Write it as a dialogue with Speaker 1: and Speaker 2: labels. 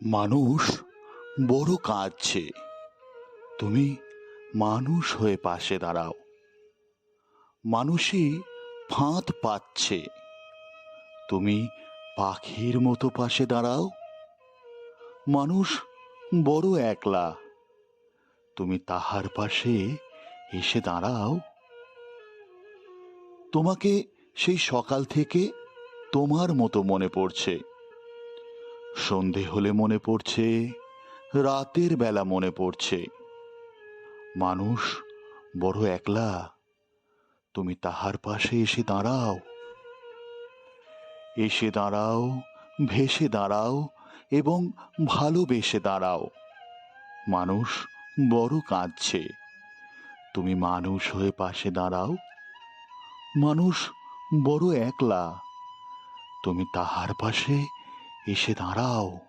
Speaker 1: মানুষ বড় কাঁদছে, তুমি মানুষ হয়ে পাশে দাঁড়াও। মানুষই ফাঁদ পাচ্ছে, তুমি পাখির মতো পাশে দাঁড়াও। মানুষ বড় একলা, তুমি তাহার পাশে এসে দাঁড়াও। তোমাকে সেই সকাল থেকে তোমার মতো মনে পড়ছে, সন্ধে হলে মনে পড়ছে, রাতের বেলা মনে পড়ছে। মানুষ বড় একলা, তুমি তাহার পাশে এসে দাঁড়াও। এসে দাঁড়াও, ভেসে দাঁড়াও এবং ভালোবেসে দাঁড়াও। মানুষ বড় কাঁদছে, তুমি মানুষ হয়ে পাশে দাঁড়াও। মানুষ বড় একলা, তুমি তাহার পাশে এসে দাঁড়াও।